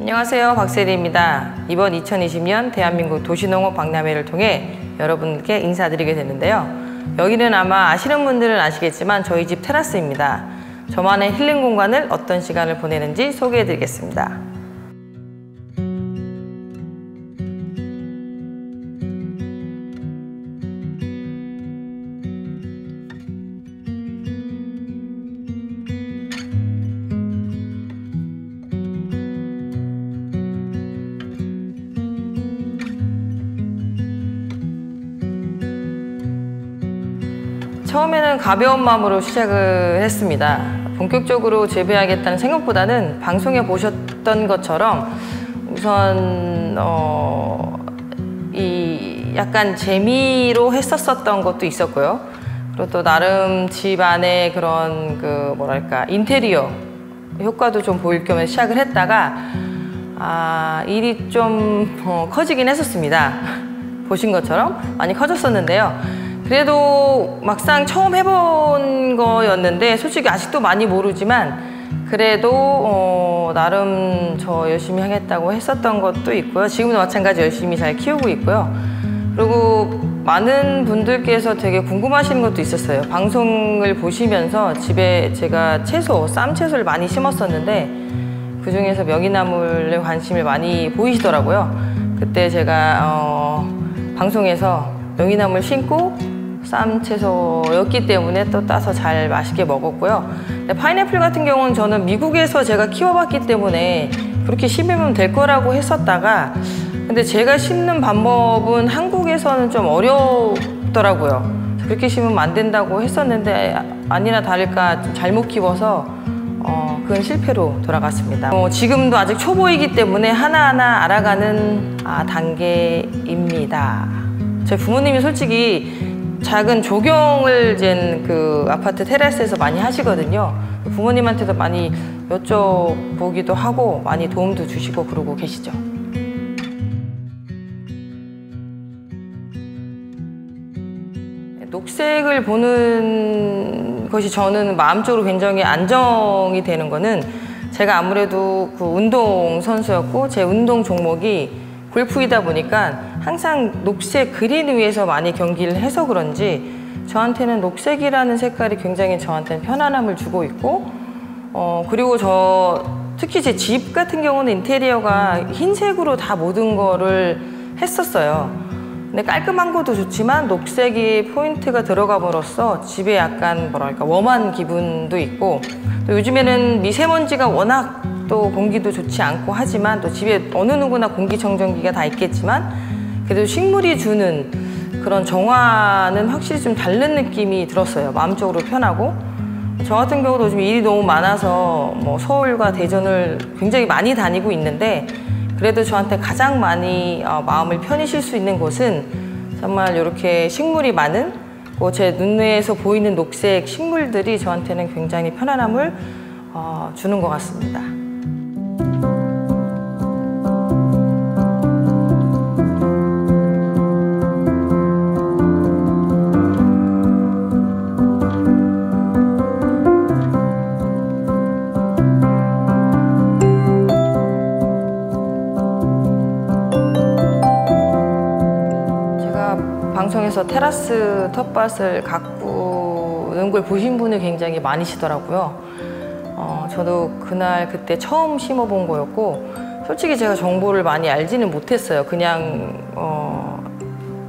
안녕하세요, 박세리입니다. 이번 2020년 대한민국 도시농업 박람회를 통해 여러분께 인사드리게 됐는데요. 여기는 아마 아시는 분들은 아시겠지만 저희 집 테라스입니다. 저만의 힐링 공간을 어떤 시간을 보내는지 소개해드리겠습니다. 처음에는 가벼운 마음으로 시작을 했습니다. 본격적으로 재배하겠다는 생각보다는 방송에 보셨던 것처럼 우선 약간 재미로 했었던 것도 있었고요. 그리고 또 나름 집 안에 그런 인테리어 효과도 좀 보일 겸해 시작을 했다가 일이 좀 커지긴 했었습니다. 보신 것처럼 많이 커졌었는데요. 그래도 막상 처음 해본 거였는데 솔직히 아직도 많이 모르지만 그래도 나름 저 열심히 하겠다고 했었던 것도 있고요. 지금도 마찬가지 열심히 잘 키우고 있고요. 그리고 많은 분들께서 되게 궁금하신 것도 있었어요. 방송을 보시면서 집에 제가 쌈채소를 많이 심었었는데 그중에서 명이나물에 관심을 많이 보이시더라고요. 그때 제가 방송에서 명이나물 심고 쌈채소였기 때문에 또 따서 잘 맛있게 먹었고요. 파인애플 같은 경우는 저는 미국에서 제가 키워봤기 때문에 그렇게 심으면 될 거라고 했었다가 근데 제가 심는 방법은 한국에서는 좀 어렵더라고요. 그렇게 심으면 안 된다고 했었는데 아니나 다를까 좀 잘못 키워서 그건 실패로 돌아갔습니다. 지금도 아직 초보이기 때문에 하나하나 알아가는 단계입니다. 저희 부모님이 솔직히 작은 조경을 그 아파트 테라스에서 많이 하시거든요. 부모님한테도 많이 여쭤보기도 하고 많이 도움도 주시고 그러고 계시죠. 녹색을 보는 것이 저는 마음적으로 굉장히 안정이 되는 거는 제가 아무래도 그 운동 선수였고 제 운동 종목이 골프이다 보니까 항상 녹색 그린 위에서 많이 경기를 해서 그런지 저한테는 녹색이라는 색깔이 굉장히 저한테는 편안함을 주고 있고 그리고 특히 제 집 같은 경우는 인테리어가 흰색으로 다 모든 거를 했었어요. 근데 깔끔한 것도 좋지만 녹색이 포인트가 들어감으로써 집에 약간 웜한 기분도 있고 또 요즘에는 미세먼지가 워낙 또 공기도 좋지 않고 하지만 또 집에 어느 누구나 공기청정기가 다 있겠지만 그래도 식물이 주는 그런 정화는 확실히 좀 다른 느낌이 들었어요. 마음적으로 편하고 저 같은 경우도 요즘 일이 너무 많아서 서울과 대전을 굉장히 많이 다니고 있는데 그래도 저한테 가장 많이 마음을 편히 쉴 수 있는 곳은 정말 이렇게 식물이 많은 제 눈에서 보이는 녹색 식물들이 저한테는 굉장히 편안함을 주는 것 같습니다. 방송에서 테라스 텃밭을 가꾸는 걸 보신 분이 굉장히 많으시더라고요. 저도 그때 처음 심어본 거였고 솔직히 제가 정보를 많이 알지는 못했어요. 그냥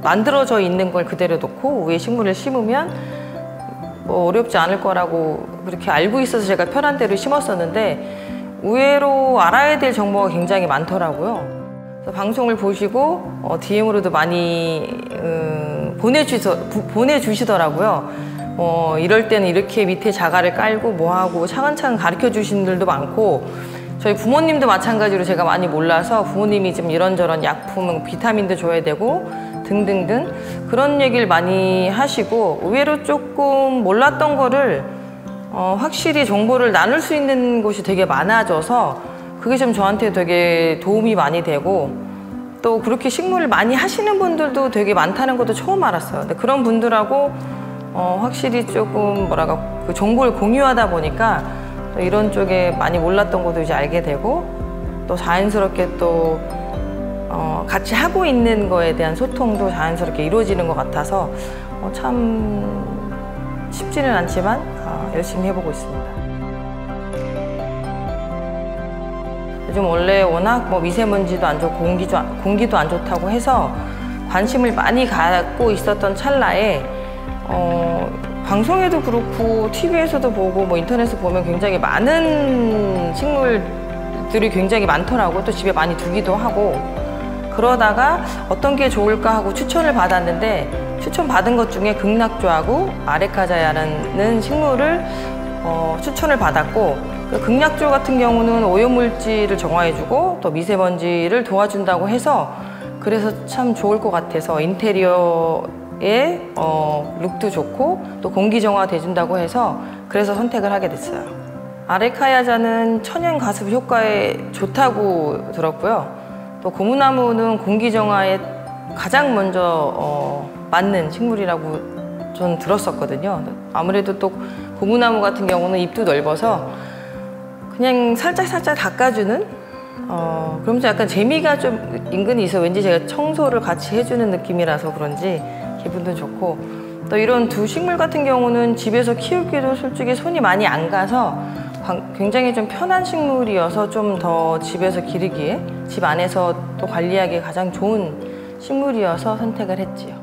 만들어져 있는 걸 그대로 놓고 위에 식물을 심으면 어렵지 않을 거라고 그렇게 알고 있어서 제가 편한 대로 심었었는데 의외로 알아야 될 정보가 굉장히 많더라고요. 방송을 보시고 DM으로도 많이 보내주시더라고요. 이럴 때는 이렇게 밑에 자갈을 깔고 뭐하고 차근차근 가르쳐 주신 분들도 많고 저희 부모님도 마찬가지로 제가 많이 몰라서 부모님이 좀 이런저런 약품, 비타민도 줘야 되고 등등등 그런 얘기를 많이 하시고 의외로 조금 몰랐던 거를 확실히 정보를 나눌 수 있는 곳이 되게 많아져서 그게 좀 저한테 되게 도움이 많이 되고 또 그렇게 식물을 많이 하시는 분들도 되게 많다는 것도 처음 알았어요. 근데 그런 분들하고 확실히 조금 그 정보를 공유하다 보니까 또 이런 쪽에 많이 몰랐던 것도 이제 알게 되고 또 자연스럽게 또 같이 하고 있는 거에 대한 소통도 자연스럽게 이루어지는 것 같아서 참 쉽지는 않지만 열심히 해보고 있습니다. 요즘 원래 워낙 미세먼지도 안 좋고 공기도 안 좋다고 해서 관심을 많이 갖고 있었던 찰나에 방송에도 그렇고 TV에서도 보고 인터넷에 보면 굉장히 많은 식물들이 굉장히 많더라고요. 또 집에 많이 두기도 하고 그러다가 어떤 게 좋을까 하고 추천을 받았는데 추천받은 것 중에 극락조하고 아레카자야라는 식물을 추천을 받았고 그 극락조 같은 경우는 오염물질을 정화해주고 또 미세먼지를 도와준다고 해서 그래서 참 좋을 것 같아서 인테리어에 룩도 좋고 또 공기 정화 돼준다고 해서 그래서 선택을 하게 됐어요. 아레카야자는 천연 가습 효과에 좋다고 들었고요. 또 고무나무는 공기 정화에 가장 먼저 맞는 식물이라고 전 들었었거든요. 아무래도 또 고무나무 같은 경우는 잎도 넓어서 그냥 살짝 닦아주는 그러면서 약간 재미가 좀 은근히 있어. 왠지 제가 청소를 같이 해주는 느낌이라서 그런지 기분도 좋고 또 이런 두 식물 같은 경우는 집에서 키우기도 솔직히 손이 많이 안 가서 굉장히 좀 편한 식물이어서 좀 더 집에서 기르기에 집 안에서 또 관리하기에 가장 좋은 식물이어서 선택을 했지요.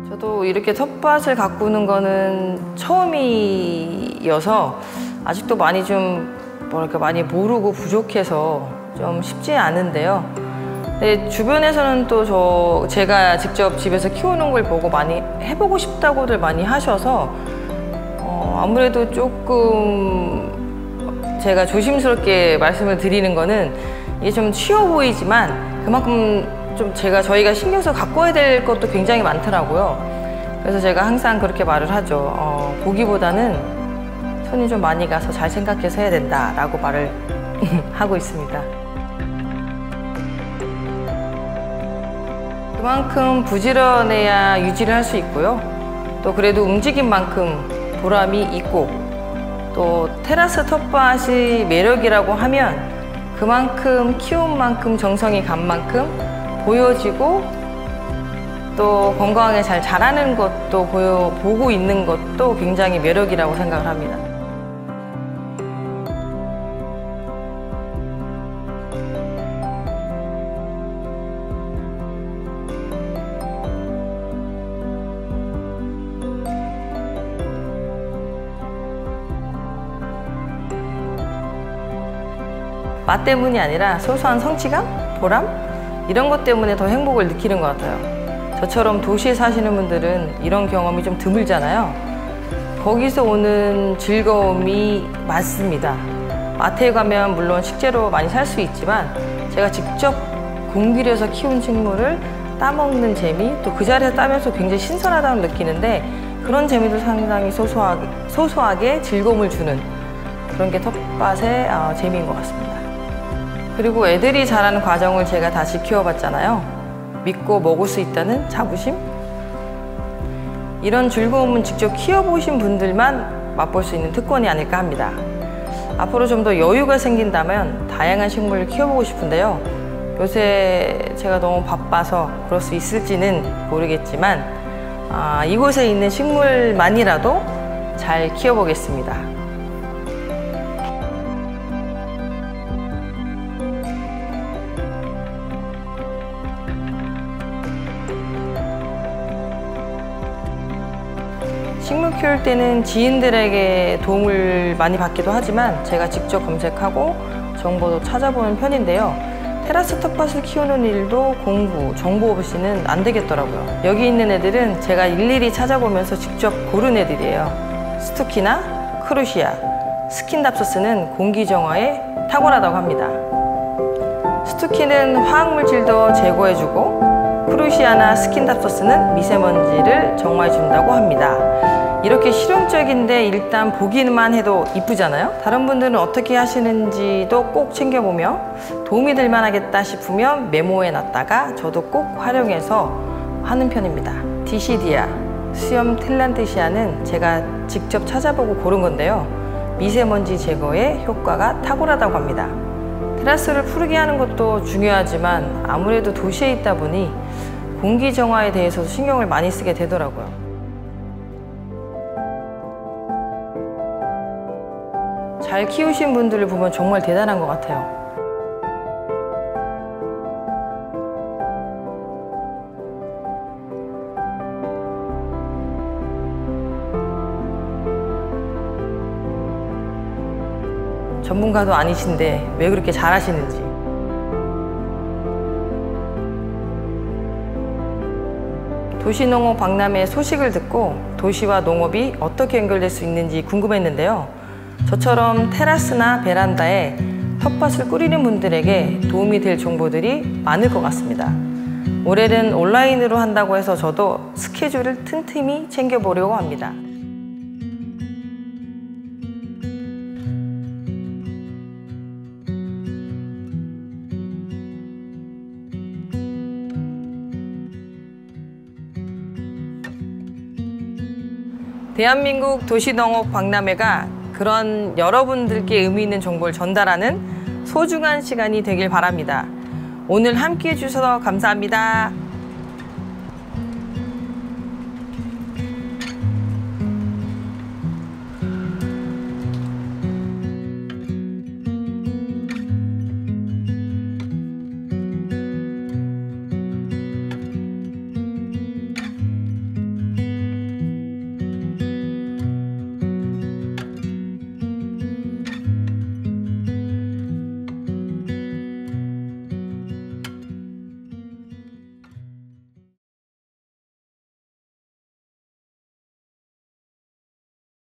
저도 이렇게 텃밭을 가꾸는 거는 처음이어서 아직도 많이 좀 많이 모르고 부족해서 좀 쉽지 않은데요. 근데 주변에서는 또 제가 직접 집에서 키우는 걸 보고 많이 해보고 싶다고들 많이 하셔서 아무래도 조금 제가 조심스럽게 말씀을 드리는 거는 이게 좀 쉬워 보이지만 그만큼 좀 저희가 신경 써서 가꿔야 될 것도 굉장히 많더라고요. 그래서 제가 항상 그렇게 말을 하죠. 보기보다는 손이 좀 많이 가서 잘 생각해서 해야 된다라고 말을 하고 있습니다. 그만큼 부지런해야 유지를 할 수 있고요. 또 그래도 움직인 만큼 보람이 있고 또 테라스 텃밭이 매력이라고 하면 그만큼 키운 만큼 정성이 간 만큼 보여지고 또 건강하게 잘 자라는 것도 보고 있는 것도 굉장히 매력이라고 생각을 합니다. 맛 때문이 아니라 소소한 성취감, 보람 이런 것 때문에 더 행복을 느끼는 것 같아요. 저처럼 도시에 사시는 분들은 이런 경험이 좀 드물잖아요. 거기서 오는 즐거움이 많습니다. 마트에 가면 물론 식재료 많이 살 수 있지만 제가 직접 공들여서 키운 식물을 따먹는 재미, 또 그 자리에서 따면서 굉장히 신선하다고 느끼는데 그런 재미도 상당히 소소하게 즐거움을 주는 그런 게 텃밭의 재미인 것 같습니다. 그리고 애들이 자라는 과정을 제가 다 지켜봤잖아요. 믿고 먹을 수 있다는 자부심? 이런 즐거움은 직접 키워보신 분들만 맛볼 수 있는 특권이 아닐까 합니다. 앞으로 좀 더 여유가 생긴다면 다양한 식물을 키워보고 싶은데요. 요새 제가 너무 바빠서 그럴 수 있을지는 모르겠지만 이곳에 있는 식물만이라도 잘 키워보겠습니다. 식물 키울 때는 지인들에게 도움을 많이 받기도 하지만 제가 직접 검색하고 정보도 찾아보는 편인데요. 테라스 텃밭을 키우는 일도 공부, 정보 없이는 안 되겠더라고요. 여기 있는 애들은 제가 일일이 찾아보면서 직접 고른 애들이에요. 스투키나 크루시아, 스킨답서스는 공기 정화에 탁월하다고 합니다. 스투키는 화학물질도 제거해주고 크루시아나 스킨답서스는 미세먼지를 정화해준다고 합니다. 이렇게 실용적인데 일단 보기만 해도 이쁘잖아요. 다른 분들은 어떻게 하시는지도 꼭 챙겨보며 도움이 될 만하겠다 싶으면 메모해 놨다가 저도 꼭 활용해서 하는 편입니다. 디시디아, 수염 텔란티시아는 제가 직접 찾아보고 고른 건데요. 미세먼지 제거에 효과가 탁월하다고 합니다. 테라스를 푸르게 하는 것도 중요하지만 아무래도 도시에 있다 보니 공기 정화에 대해서도 신경을 많이 쓰게 되더라고요. 잘 키우신 분들을 보면 정말 대단한 것 같아요. 전문가도 아니신데 왜 그렇게 잘하시는지. 도시농업 박람회 소식을 듣고 도시와 농업이 어떻게 연결될 수 있는지 궁금했는데요. 저처럼 테라스나 베란다에 텃밭을 꾸리는 분들에게 도움이 될 정보들이 많을 것 같습니다. 올해는 온라인으로 한다고 해서 저도 스케줄을 틈틈이 챙겨보려고 합니다. 대한민국 도시농업 박람회가 그런 여러분들께 의미 있는 정보를 전달하는 소중한 시간이 되길 바랍니다. 오늘 함께해 주셔서 감사합니다.